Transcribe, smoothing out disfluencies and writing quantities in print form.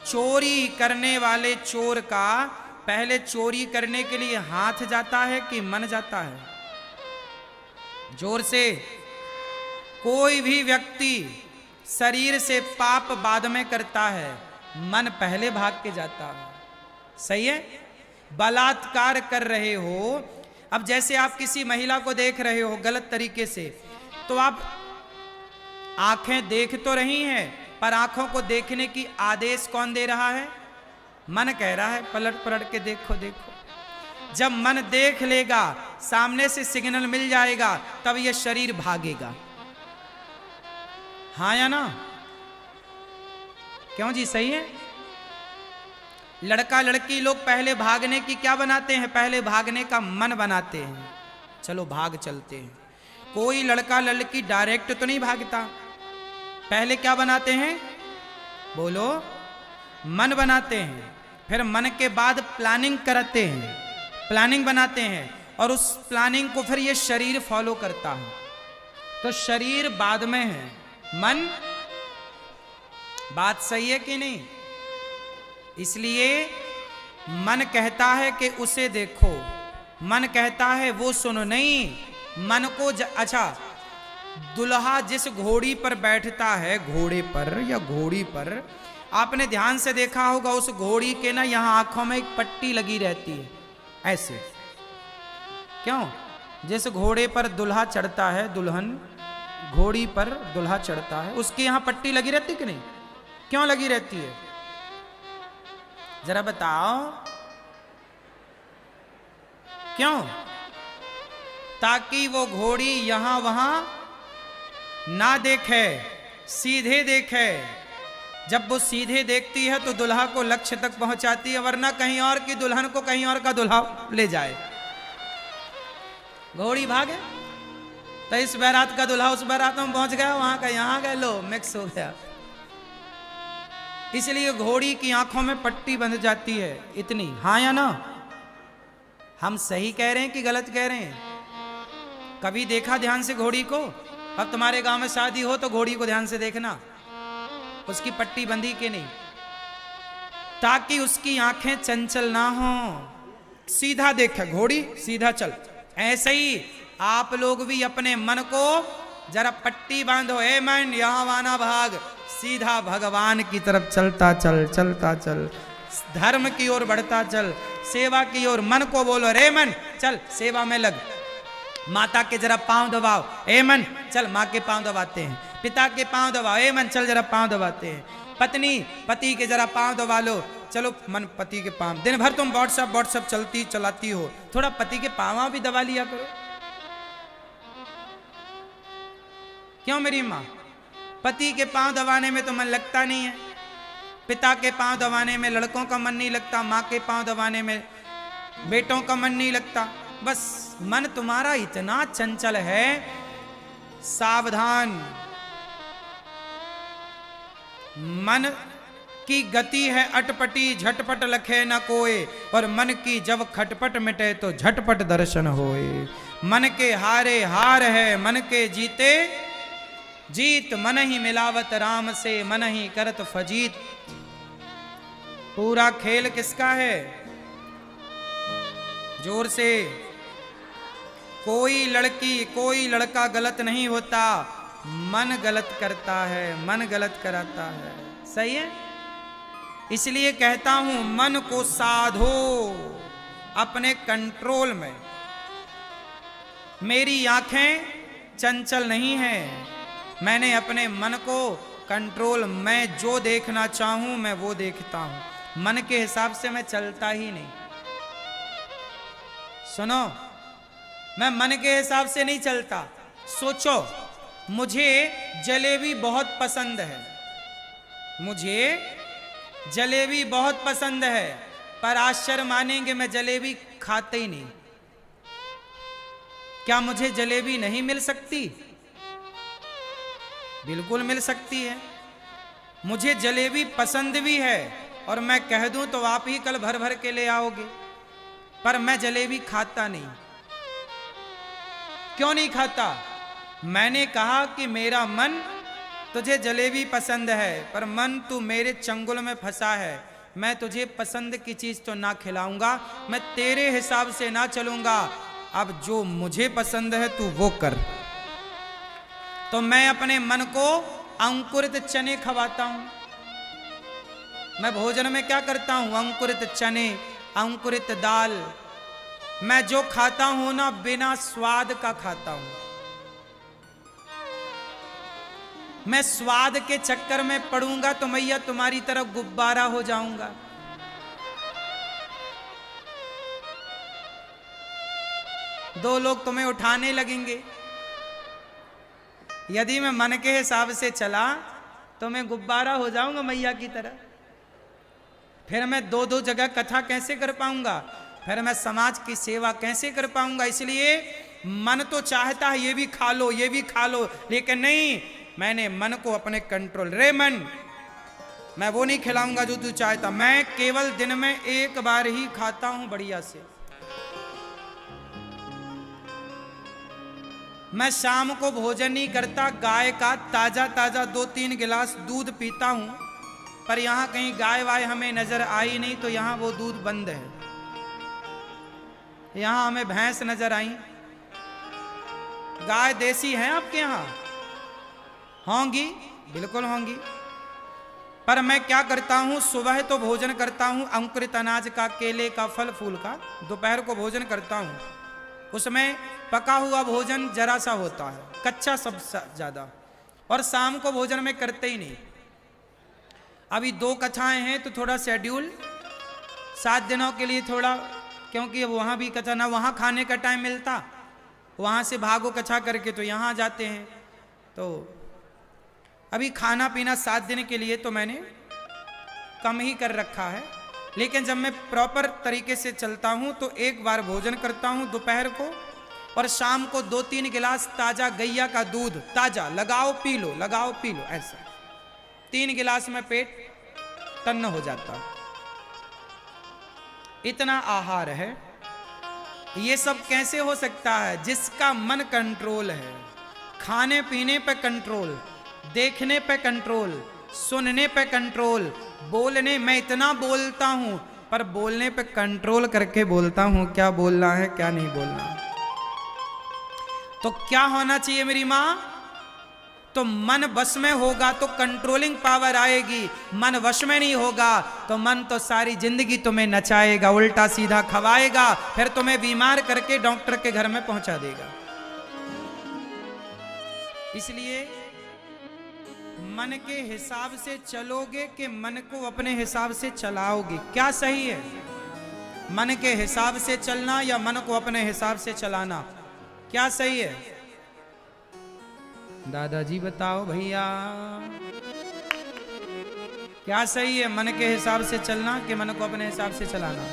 चोरी करने वाले चोर का पहले चोरी करने के लिए हाथ जाता है कि मन जाता है? जोर से। कोई भी व्यक्ति शरीर से पाप बाद में करता है, मन पहले भाग के जाता है। सही है? बलात्कार कर रहे हो, अब जैसे आप किसी महिला को देख रहे हो गलत तरीके से, तो आप आंखें देख तो रही हैं, पर आंखों को देखने की आदेश कौन दे रहा है? मन कह रहा है पलट पलट के देखो देखो। जब मन देख लेगा, सामने से सिग्नल मिल जाएगा, तब यह शरीर भागेगा। हाँ या ना? क्यों जी? सही है? लड़का लड़की लोग पहले भागने की क्या बनाते हैं? पहले भागने का मन बनाते हैं, चलो भाग चलते हैं। कोई लड़का लड़की डायरेक्ट तो नहीं भागता, पहले क्या बनाते हैं? बोलो। मन बनाते हैं, फिर मन के बाद प्लानिंग करते हैं, प्लानिंग बनाते हैं, और उस प्लानिंग को फिर ये शरीर फॉलो करता है। तो शरीर बाद में है, मन। बात सही है कि नहीं? इसलिए मन कहता है कि उसे देखो, मन कहता है वो सुनो। नहीं, मन को अच्छा, दुल्हा जिस घोड़ी पर बैठता है, घोड़े पर या घोड़ी पर, आपने ध्यान से देखा होगा उस घोड़ी के ना यहां आंखों में एक पट्टी लगी रहती है, ऐसे। क्यों? जिस घोड़े पर दुल्हा चढ़ता है, दुल्हन घोड़ी पर दुल्हा चढ़ता है, उसकी यहां पट्टी लगी रहती कि नहीं? क्यों लगी रहती है? जरा बताओ क्यों? ताकि वो घोड़ी यहां वहां ना देखे, सीधे देखे। जब वो सीधे देखती है तो दुल्हा को लक्ष्य तक पहुंचाती है, वरना कहीं और की दुल्हन को कहीं और का दुल्हा ले जाए। घोड़ी भागे तो इस बारात का दुल्हा उस बारात में पहुंच गया, वहां का यहां गए, लो मिक्स हो गया। इसलिए घोड़ी की आंखों में पट्टी बंध जाती है इतनी। हाँ या ना? हम सही कह रहे हैं कि गलत कह रहे हैं? कभी देखा ध्यान से घोड़ी को? अब तुम्हारे गांव में शादी हो तो घोड़ी को ध्यान से देखना, उसकी पट्टी बंधी कि नहीं, ताकि उसकी आंखें चंचल ना हो, सीधा देखे घोड़ी, सीधा चल। ऐसे ही आप लोग भी अपने मन को जरा पट्टी बांधो। ए मन, यहां वाना भाग, सीधा भगवान की तरफ चलता चल, चलता चल, धर्म की ओर बढ़ता चल, सेवा की ओर। मन को बोलो, रे मन चल सेवा में लग। माता के जरा पांव दबाओ, ए मन चल माँ के पांव दबाते हैं। पिता के पांव दबाओ, ए मन चल जरा पांव दबाते हैं। पत्नी पति के जरा पांव दबा लो, चलो मन पति के पांव। दिन भर तुम व्हाट्सएप चलती चलाती हो, थोड़ा पति के पांव भी दबा लिया करो। क्यों मेरी माँ? पति के पांव दबाने में तो मन लगता नहीं है, पिता के पांव दबाने में लड़कों का मन नहीं लगता, माँ के पांव दबाने में बेटों का मन नहीं लगता। बस मन तुम्हारा इतना चंचल है, सावधान। मन की गति है अटपटी, झटपट लखे न कोय, और मन की जब खटपट मिटे तो झटपट दर्शन होए। मन के हारे हार है, मन के जीते जीत, मन ही मिलावत राम से, मन ही करत फजीत। पूरा खेल किसका है? जोर से। कोई लड़की कोई लड़का गलत नहीं होता, मन गलत करता है, मन गलत कराता है। सही है? इसलिए कहता हूं मन को साधो अपने कंट्रोल में। मेरी आंखें चंचल नहीं है, मैंने अपने मन को कंट्रोल, मैं जो देखना चाहूं मैं वो देखता हूं। मन के हिसाब से मैं चलता ही नहीं। सुनो, मैं मन के हिसाब से नहीं चलता। सोचो, मुझे जलेबी बहुत पसंद है, मुझे जलेबी बहुत पसंद है, पर आश्चर्य मानेंगे मैं जलेबी खाता ही नहीं। क्या मुझे जलेबी नहीं मिल सकती? बिल्कुल मिल सकती है। मुझे जलेबी पसंद भी है, और मैं कह दूं तो आप ही कल भर भर के ले आओगे, पर मैं जलेबी खाता नहीं। क्यों नहीं खाता? मैंने कहा कि मेरा मन तुझे जलेबी पसंद है, पर मन तू मेरे चंगुल में फंसा है। मैं तुझे पसंद की चीज तो ना खिलाऊंगा, मैं तेरे हिसाब से ना चलूंगा। अब जो मुझे पसंद है तू वो कर। तो मैं अपने मन को अंकुरित चने खवाता हूं। मैं भोजन में क्या करता हूं? अंकुरित चने, अंकुरित दाल। मैं जो खाता हूं ना, बिना स्वाद का खाता हूं। मैं स्वाद के चक्कर में पड़ूंगा तो मैया तुम्हारी तरफ गुब्बारा हो जाऊंगा। दो लोग तुम्हें उठाने लगेंगे। यदि मैं मन के हिसाब से चला तो मैं गुब्बारा हो जाऊंगा मैया की तरह। फिर मैं दो दो जगह कथा कैसे कर पाऊंगा? फिर मैं समाज की सेवा कैसे कर पाऊंगा? इसलिए मन तो चाहता है ये भी खा लो, ये भी खा लो, लेकिन नहीं, मैंने मन को अपने कंट्रोल। रे मन, मैं वो नहीं खिलाऊंगा जो तू चाहता। मैं केवल दिन में एक बार ही खाता हूं बढ़िया से। मैं शाम को भोजन नहीं करता, गाय का ताजा ताजा 2-3 गिलास दूध पीता हूं। पर यहां कहीं गाय वाय हमें नजर आई नहीं, तो यहां वो दूध बंद है। यहां हमें भैंस नजर आई। गाय देसी है आपके यहां? होंगी, बिल्कुल होंगी। पर मैं क्या करता हूं, सुबह तो भोजन करता हूं अंकुरित अनाज का, केले का, फल फूल का। दोपहर को भोजन करता हूं, उसमें पका हुआ भोजन जरा सा होता है, कच्चा सब ज्यादा। और शाम को भोजन में करते ही नहीं। अभी 2 कथाएं हैं तो थोड़ा शेड्यूल 7 दिनों के लिए थोड़ा, क्योंकि वहां भी कथा ना, वहां खाने का टाइम मिलता, वहां से भागो कथा करके तो यहां जाते हैं। तो अभी खाना पीना 7 दिन के लिए तो मैंने कम ही कर रखा है। लेकिन जब मैं प्रॉपर तरीके से चलता हूं तो एक बार भोजन करता हूं दोपहर को, और शाम को 2-3 गिलास ताजा गैया का दूध, ताजा, लगाओ पी लो, लगाओ पी लो, ऐसा 3 गिलास में पेट तन्न हो जाता। इतना आहार है। ये सब कैसे हो सकता है? जिसका मन कंट्रोल है। खाने पीने पे कंट्रोल, देखने पे कंट्रोल, सुनने पे कंट्रोल, बोलने, मैं इतना बोलता हूं पर बोलने पे कंट्रोल करके बोलता हूं, क्या बोलना है क्या नहीं बोलना। तो क्या होना चाहिए मेरी मां? तो मन वश में होगा तो कंट्रोलिंग पावर आएगी। मन वश में नहीं होगा तो मन तो सारी जिंदगी तुम्हें नचाएगा, उल्टा सीधा खवाएगा, फिर तुम्हें बीमार करके डॉक्टर के घर में पहुंचा देगा। इसलिए मन के हिसाब से चलोगे कि मन को अपने हिसाब से चलाओगे? क्या सही है? मन के हिसाब से चलना या मन को अपने हिसाब से चलाना, क्या सही है? दादाजी बताओ भैया, क्या सही है? मन के हिसाब से चलना कि मन को अपने हिसाब से चलाना?